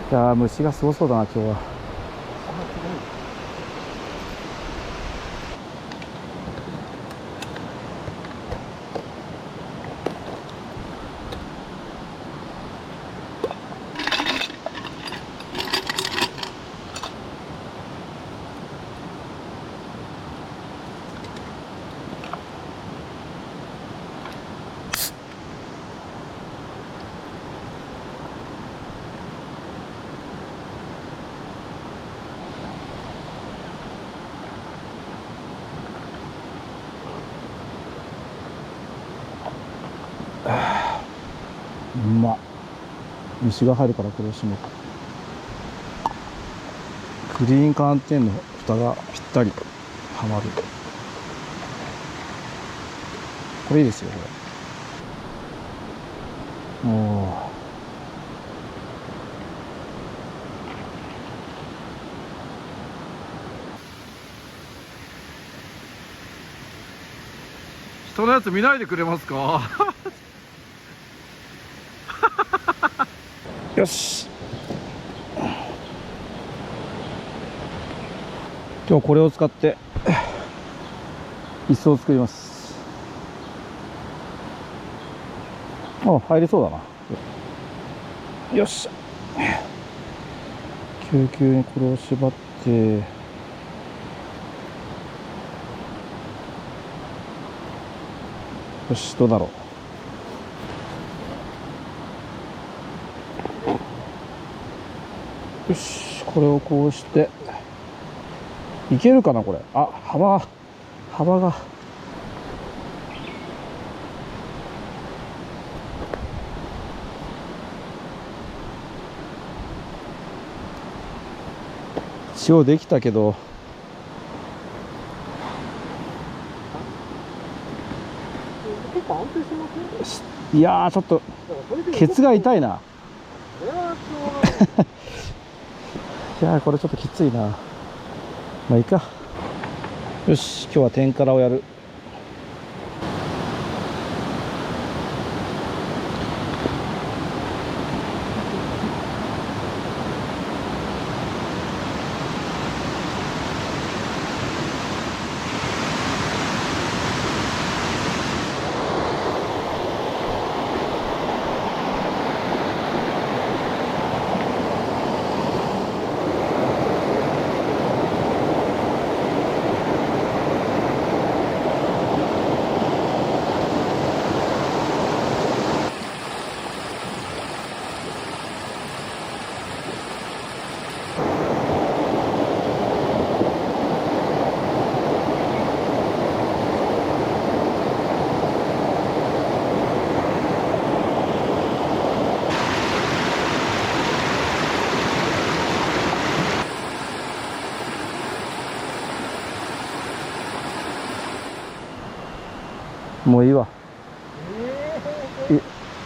いやー、虫がすごそうだな今日は。うまっ。虫が入るからこれを閉める。クリーン寒天の蓋がぴったりはまる。これいいですよこれ。おー、人のやつ見ないでくれますか。よし、今日これを使って椅子を作ります。あ、入りそうだな。よっしゃ、救急にこれを縛って、よし、どうだろう。よし、これをこうしていけるかなこれ。あ、幅が一応できたけど、結構安定してません？いやーちょっとケツが痛いな。いやーこれちょっときついな。まあいいか。よし、今日は天からをやる。もういいわ。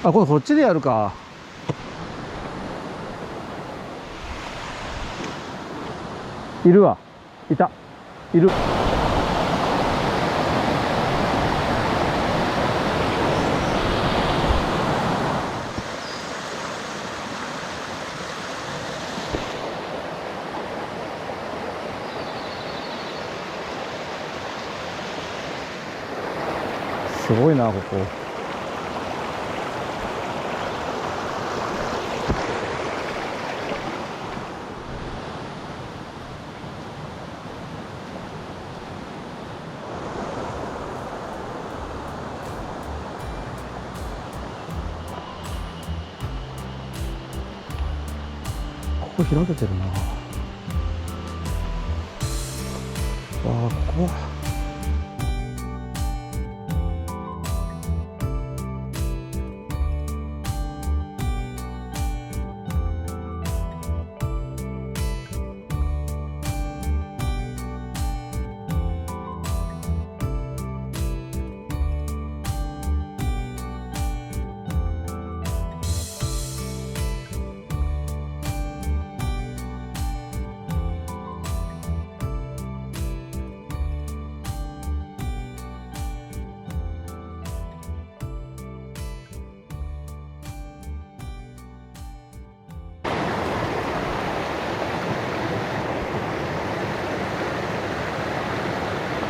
あ、今度こっちでやるか。いるわ。いる。すごいなここ。ここ開けてるな。ああ、ここは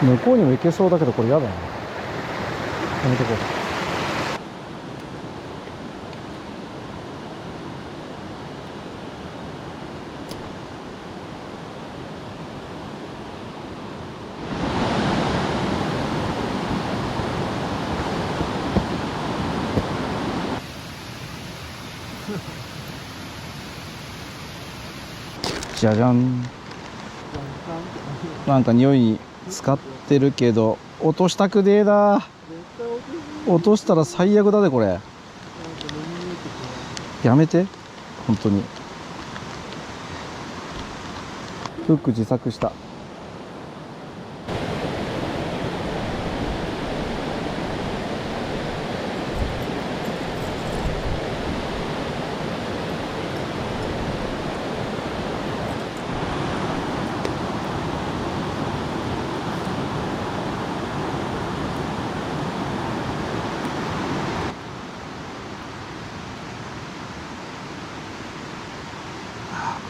向こうにも行けそうだけど、これやだな。やめとこう。じゃじゃん。なんか匂いに使ってるけど、落としたくねえな。落としたら最悪だね、これ。やめて、本当に。フック自作した。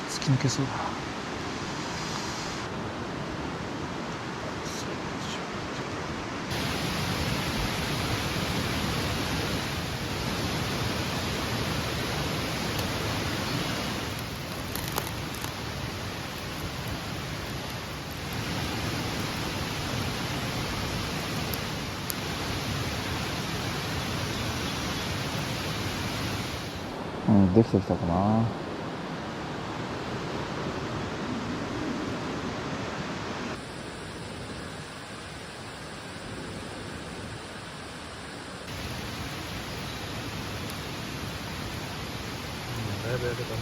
突き抜けそうだ。うん、できてきたかな。だいぶ焼けたな。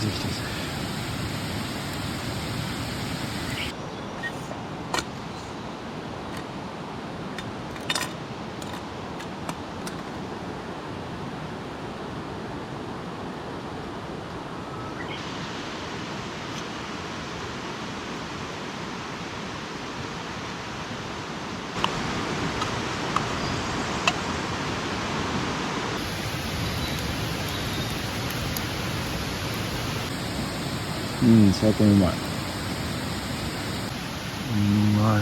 できてきた。うん、最高にうまい。うまい。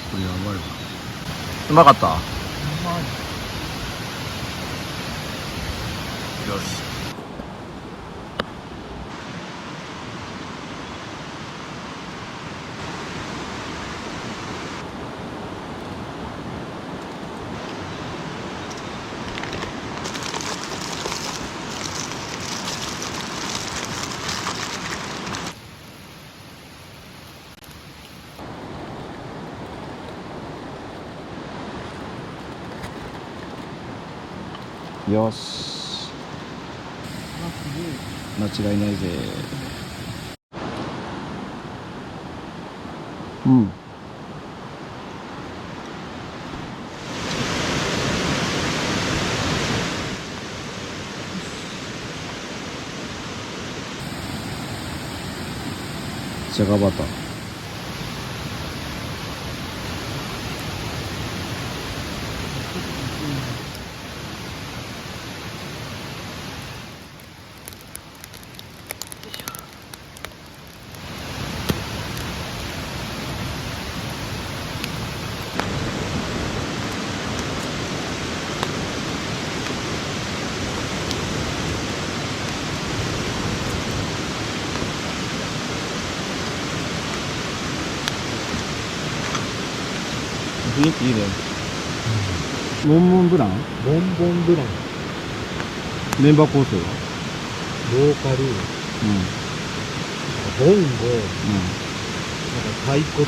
これやばいわ。うまかった。うまい。よし。よし。間違いないぜ。うん。じゃがバター。雰囲気いいね。モンモンブラン、ボンボンブラン、メンバー構成は。ローカル、ボンゴ、なんか太鼓、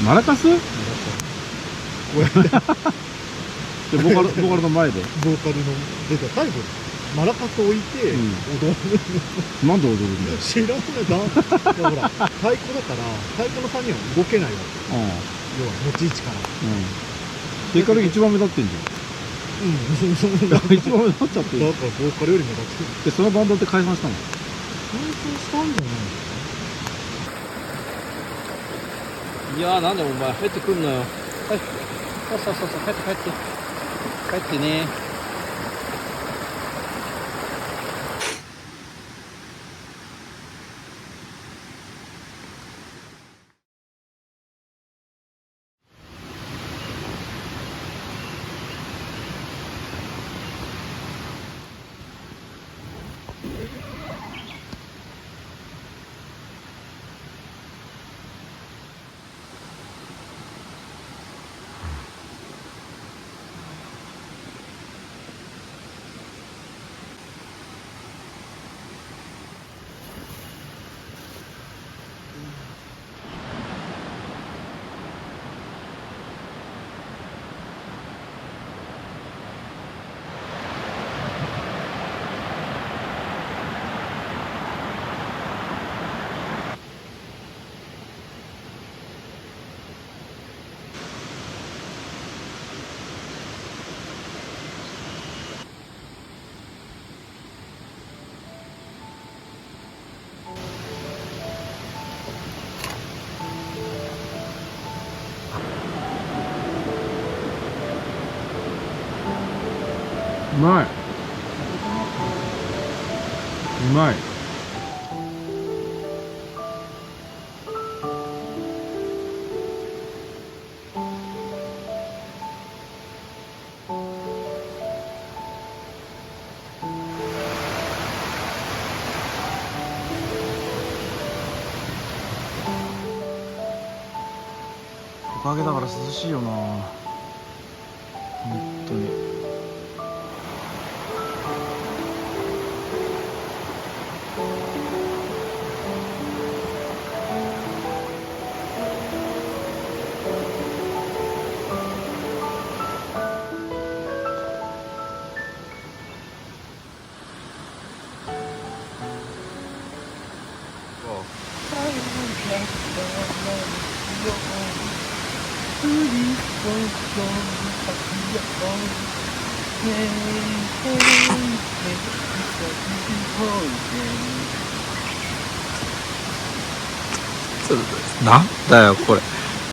マラカス。マラカス。こうやってでボーカルの前で。ボーカルの出た最後マラカス置いて踊る、なんで踊るんだよ。知らんねだ。ほら太鼓だから太鼓の3人は動けないわけ。要は持ち位置から。結果的に一番目立ってんじゃん。一番目立っちゃってる。だからボーカルより目立ってる。でそのバンドって解散したの。解散したんじゃないの。いやー、なんでお前入ってくんのよ。はい。そう帰ってね。まい。うまい。木陰だから涼しいよな本当に。なんだよこれ。